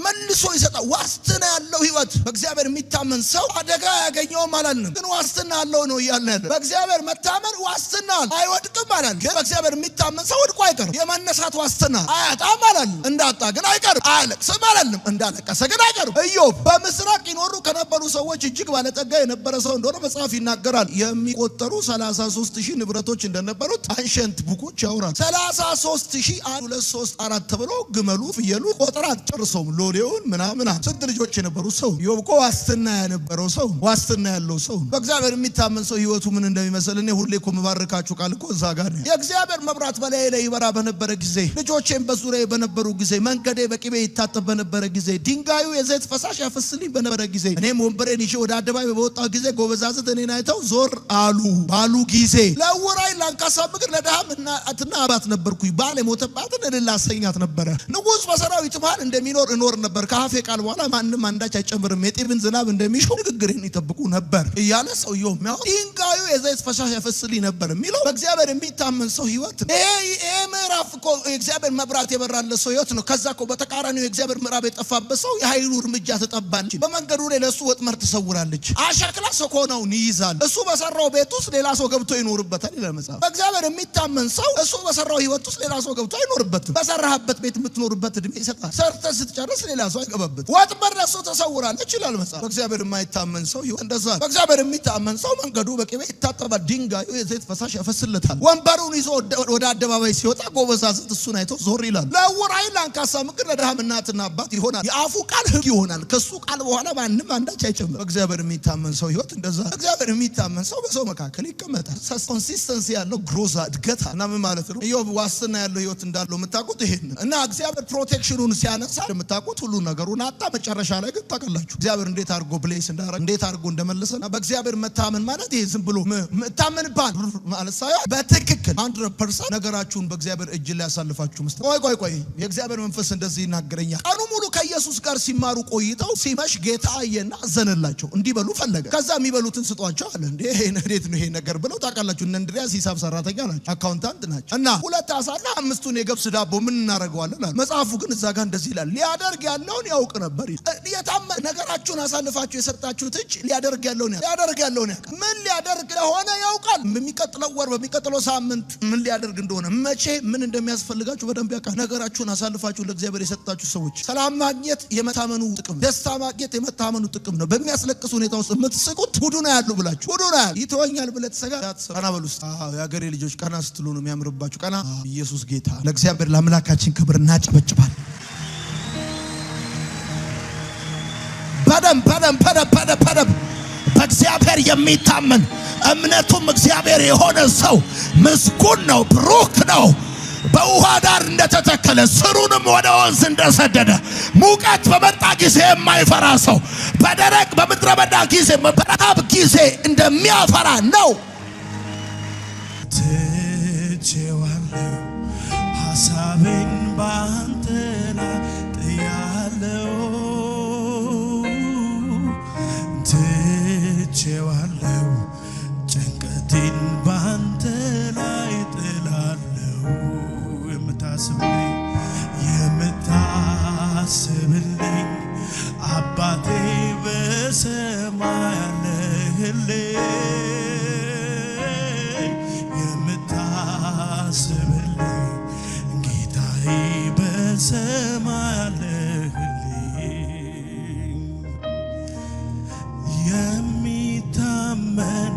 መልሶ ይሰጣል። ዋስትና ያለው ህይወት። በእግዚአብሔር የሚታመን ሰው አደጋ ያገኘውም አላልንም፣ ግን ዋስትና ያለው ነው እያልን ያለ። በእግዚአብሔር መታመን ዋስትና አይወድቅም አላልንም፣ ግን በእግዚአብሔር የሚታመን ሰው ወድቆ አይቀርም። የመነሳት ዋስትና አያጣም አላልንም፣ እንዳጣ ግን አይቀርም። አያለቅስም አላልንም፣ እንዳለቀሰ ግን አይቀርም። ኢዮብ በምስራቅ ይኖሩ ከነበሩ ሰዎች እጅግ ባለጠጋ የነበረ ሰው እንደሆነ መጽሐፍ ይናገራል። የሚቆጠሩ 33,000 ንብረቶች እንደነበሩት አንሸንት ቡኮች ያወራል። 33,000 1 2 3 4 ተብሎ ግመሉ ፍየሉ ቆጥራት ጨርሶ ሰው ሎሌውን ምናምን ስንት ልጆች የነበሩ ሰው ኢዮብ እኮ ዋስትና የነበረው ሰው ዋስትና ያለው ሰው በእግዚአብሔር የሚታመን ሰው ህይወቱ ምን እንደሚመስል እኔ ሁሌ እኮ መባረካችሁ ቃል እኮ እዛ ጋር ነው። የእግዚአብሔር መብራት በላይ ላይ ይበራ በነበረ ጊዜ ልጆቼም በዙሪያዬ በነበሩ ጊዜ መንገዴ በቅቤ ይታጠብ በነበረ ጊዜ ድንጋዩ የዘይት ፈሳሽ ያፈስልኝ በነበረ ጊዜ እኔም ወንበሬን ይዤ ወደ አደባባይ በወጣሁ ጊዜ ጎበዛዝት እኔን አይተው ዞር አሉ ባሉ ጊዜ ለዕውራይ ላንካሳ ምግር ለድሃም እናትና አባት ነበርኩኝ። ባል የሞተባትን እልል አሰኛት ነበረ። ንጉሥ በሰራዊት መሃል እንደሚኖር እኖር ነበር። ከአፌ ቃል በኋላ ማንም አንዳች አይጨምርም። የጤፍን ዝናብ እንደሚሹ ንግግሬን ይጠብቁ ነበር እያለ ሰውየው ድንጋዩ የዘይት ፈሳሽ ያፈስልኝ ነበር የሚለው በእግዚአብሔር የሚታመን ሰው ህይወት ነው። ይሄ ምዕራፍ እኮ የእግዚአብሔር መብራት የበራለት ሰው ህይወት ነው። ከዛ እኮ በተቃራኒው የእግዚአብሔር ምዕራፍ የጠፋበት ሰው የኃይሉ እርምጃ ተጠባን በመንገዱ ላይ ለእሱ ወጥመድ ትሰውራለች። አሸክላ ሰኮናውን ይይዛል። እሱ በሰራው ቤት ውስጥ ሌላ ሰው ገብቶ ይኖርበታል ይላል መጽሐፍ። በእግዚአብሔር የሚታመን ሰው እሱ በሰራው ህይወት ውስጥ ሌላ ሰው ገብቶ አይኖርበትም። በሰራህበት ቤት የምትኖርበት እድሜ ይሰጣል። ሰርተህ ስትጨርስ ሌላ ሰው አይገባበት። ወጥመድ ለእሱ ተሰውራለች ይላል መጽሐፍ። በእግዚአብሔር የማይታመን ሰው ህይወት እንደዛ። በእግዚአብሔር የሚታመን ሰው መንገዱ በቅቤ ይታጠባል፣ ድንጋዩ የዘይት ፈሳሽ ያፈስለታል። ወንበሩን ይዞ ወደ አደባባይ ሲወጣ ጎበዛዝት እሱን አይተው ዞር ይላል። ለዕውራይ ላንካሳ ምግር ለድሃም እናትና አባት ይሆናል። የአፉ ቃል ህግ ይሆናል። ከሱ ቃል በኋላ ማንም አንዳች አይጨምር። በእግዚአብሔር የሚታመን ሰው ህይወት እንደዛ። እግዚአብሔር የሚታመን ሰው በሰው መካከል ይቀመጣል። ኮንሲስተንሲ ያለው ግሮዛ እድገታ እና ምን ማለት ነው? ኢዮብ ዋስትና ያለው ህይወት እንዳለው የምታውቁት ይሄን እና እግዚአብሔር ፕሮቴክሽኑን ሲያነሳ የምታውቁት ሁሉ ነገሩን አጣ። መጨረሻ ላይ ግን ታውቃላችሁ እግዚአብሔር እንዴት አድርጎ ብሌስ እንዳደረገ እንዴት አድርጎ እንደመለሰና በእግዚአብሔር መታመን ማለት ይሄ ዝም ብሎ መታመንባል ማለት ሳይሆን በትክክል 100% ነገራችሁን በእግዚአብሔር እጅ ላይ ያሳልፋችሁ መስጠት። ቆይ የእግዚአብሔር መንፈስ እንደዚህ ይናገረኛል። ቀኑ ሙሉ ከኢየሱስ ጋር ሲማሩ ቆይተው ሲመሽ ጌታ አየና አዘነላቸው። እንዲበሉ ፈለገ። ከዛ የሚበሉትን ስጧቸው አለ። እንዴ እንዴት ነው ይሄ ነገር ብለው ታውቃላችሁ እነ እንድሪያስ ሂሳብ ሰራተኛ ናቸው፣ አካውንታንት ናቸው። እና 2 ዓሣና 5 የገብስ ዳቦ ምን እናደርገዋለን አለ። መጽሐፉ ግን እዛ ጋር እንደዚህ ይላል ሊያደርግ ያለውን ያውቅ ነበር። የታመነ ነገራችሁን አሳልፋችሁ የሰጣችሁት እጅ ሊያደርግ ያለውን ያውቃል። ምን ሊያደርግ ለሆነ ያውቃል። በሚቀጥለው ወር በሚቀጥለው ሳምንት ምን ሊያደርግ እንደሆነ መቼ ምን እንደሚያስፈልጋችሁ በደንብ ያውቃል። ነገራችሁን አሳልፋችሁ ለእግዚአብሔር የሰጣችሁ ሰዎች ሰላም ማግኘት የመታመኑ ጥቅም፣ ደስታ ማግኘት የመታመኑ ጥቅም ነው። በሚያስለቅስ ሁኔታ ውስጥ የምትስቁት ሁዱ ነው ያሉ ብላችሁ ሁዱ ነው ያሉ ይተወኛል ብለህ ተሰጋ ቀና በሉ ውስጥ የአገሬ ልጆች ቀና ስትሉ ነው የሚያምርባችሁ። ቀና ኢየሱስ ጌታ። ለእግዚአብሔር ለአምላካችን ክብር እናጨበጭባል። በደም በእግዚአብሔር የሚታመን እምነቱም እግዚአብሔር የሆነ ሰው ምስጉን ነው፣ ብሩክ ነው። በውሃ ዳር እንደተተከለ ስሩንም ወደ ወንዝ እንደሰደደ ሙቀት በመጣ ጊዜ የማይፈራ ሰው በደረቅ በምድረ በዳ ጊዜ በረሃብ ጊዜ እንደሚያፈራ ነው። ትቼዋለሁ ሐሳቤን ባንተ ላይ ጥያለሁ። ትቼዋለሁ ጭንቀቴን ባንተ ላይ ጥላለሁ። የምታስብልኝ አባቴ በሰማይ አለህልኝ። የምታስብልኝ ጌታዬ በሰማይ አለህልኝ። የሚታመን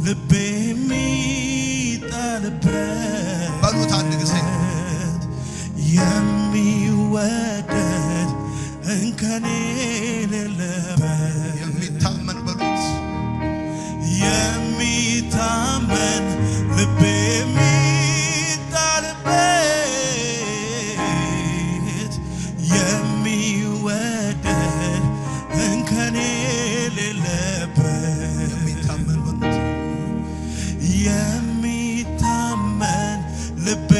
ልቤ የሚጣልበት በሉት አንድ ጊዜ የሚወደድ እንከን የሌለበት የሚታመን በሉት የሚታመን ልቤ የሚጣልበት የሚወደድ እንከን የሌለበት የሚታመን በሉት የሚታመን ልቤ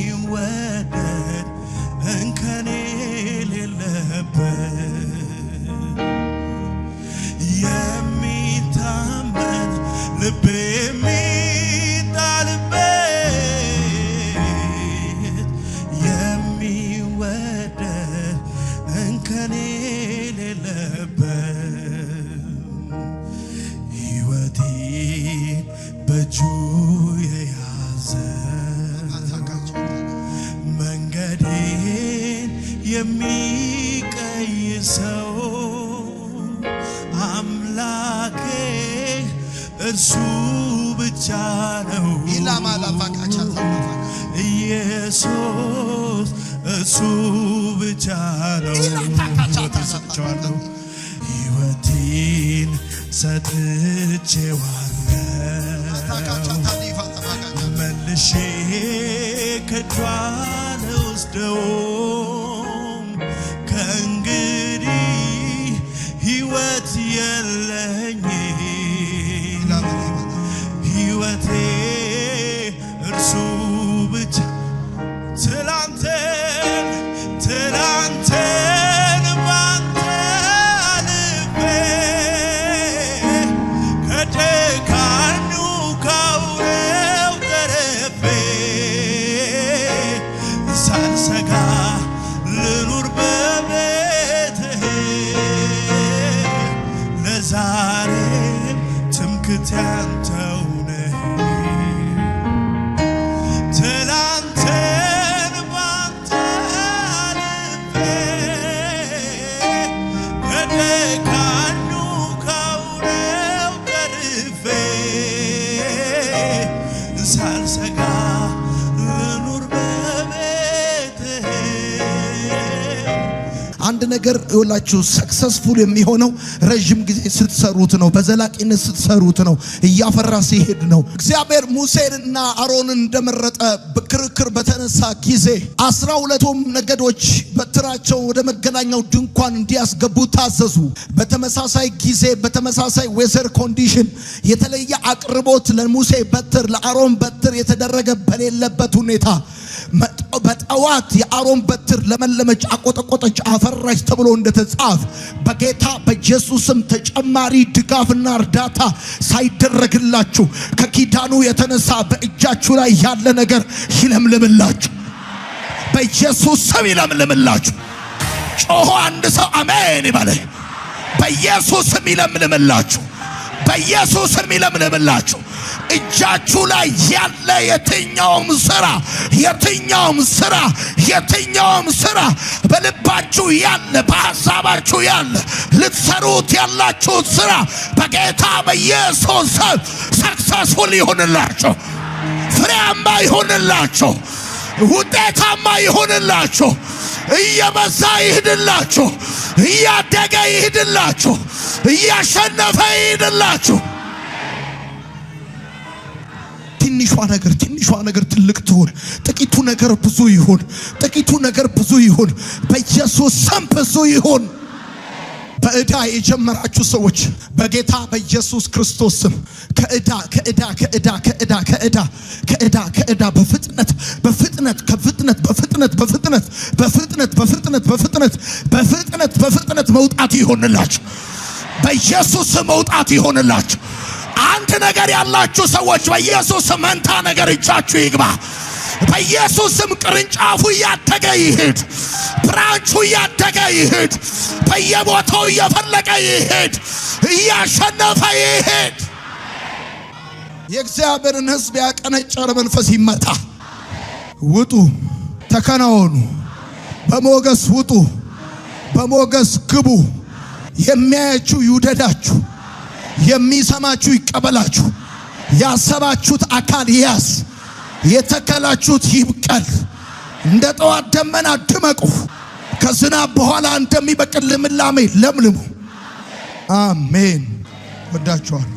የሚወደድ እንከን የሌለበት የሚታመን ልቤ የሚጣልበት የሚወደድ እንከን የሌለበት ሕይወቴ በእጁ የያዘ መንገዴን የሚቀይሰው አምላኬ እርሱ ብቻ ነው ኢላማ ላፋቃቻ ኢየሱስ እሱ ብቻ ነው ተሰጥቻለሁ ሕይወቴን ሰጥቼዋለሁ መልሼ ከእጇ አልወስደውም ከእንግዲህ ሕይወት የለኝም ሕይወቴ እርሱ ብቻ ትላንትን ባንተ አልፌ ከጨካኙ ካውሬው ተርፌ ሳልሰጋ ልኑር በቤትህ ለዛሬም ትምክህቴ አንተው ነህ ትላንትን ባንተ አልፌ ከጨካኙ ካውሬው ተርፌ ሳልሰጋ ልኑር በቤትህ አንድ ነገር ይኸውላችሁ ሰክሰስፉል የሚሆነው ረጅም ጊዜ ስትሰሩት ነው። በዘላቂነት ስትሰሩት ነው። እያፈራ ሲሄድ ነው። እግዚአብሔር ሙሴንና አሮንን እንደመረጠ በክርክር በተነሳ ጊዜ 12ቱም ነገዶች በትራቸው ወደ መገናኛው ድንኳን እንዲያስገቡ ታዘዙ። በተመሳሳይ ጊዜ በተመሳሳይ ዌዘር ኮንዲሽን የተለየ አቅርቦት ለሙሴ በትር ለአሮን በትር የተደረገ በሌለበት ሁኔታ በጠዋት የአሮን በትር ለመለመች፣ አቆጠቆጠች፣ አፈራች ተብሎ እንደተጻፈ በጌታ በኢየሱስም ተጨማሪ ድጋፍና እርዳታ ሳይደረግላችሁ ከኪዳኑ የተነሳ በእጃችሁ ላይ ያለ ነገር ይለምልምላችሁ። በኢየሱስ ስም ይለምልምላችሁ። ጮሆ አንድ ሰው አሜን ይበል። በኢየሱስ ስም ይለምልምላችሁ። በኢየሱስ ስም ይለምልምላችሁ። እጃችሁ ላይ ያለ የትኛውም ስራ በልባችሁ ያለ በሐሳባችሁ ያለ ልትሰሩት ያላችሁት ስራ በጌታ በኢየሱስ ስም ሰክሰስፉል ይሁንላችሁ፣ ፍሬያማ ይሁንላችሁ፣ ውጤታማ ይሁንላችሁ፣ እየበዛ ይሄድላችሁ፣ እያደገ ይሄድላችሁ፣ እያሸነፈ ይሄድላችሁ። ትንሿ ነገር ትልቅ ትሁን፣ ጥቂቱ ነገር ብዙ ይሁን፣ በኢየሱስ ስም ብዙ ይሁን። በዕዳ የጀመራችሁ ሰዎች በጌታ በኢየሱስ ክርስቶስ ስም ከዕዳ በፍጥነት መውጣት ይሆንላችሁ። በኢየሱስ ስም መውጣት ይሆንላችሁ። አንድ ነገር ያላችሁ ሰዎች በኢየሱስ ስም መንታ ነገር እጃችሁ ይግባ። በኢየሱስ ስም ቅርንጫፉ እያደገ ይሄድ፣ ብራንቹ እያደገ ይሄድ፣ በየቦታው እየፈለቀ ይሄድ፣ እያሸነፈ ይሄድ። የእግዚአብሔርን ሕዝብ ያቀነጨረ መንፈስ ይመታ። ውጡ፣ ተከናወኑ፣ በሞገስ ውጡ፣ በሞገስ ግቡ። የሚያያችሁ ይውደዳችሁ፣ የሚሰማችሁ ይቀበላችሁ፣ ያሰባችሁት አካል ይያዝ፣ የተከላችሁት ይብቀል። እንደ ጠዋት ደመና ድመቁ፣ ከዝናብ በኋላ እንደሚበቅል ልምላሜ ለምልሙ። አሜን። ወዳችኋል።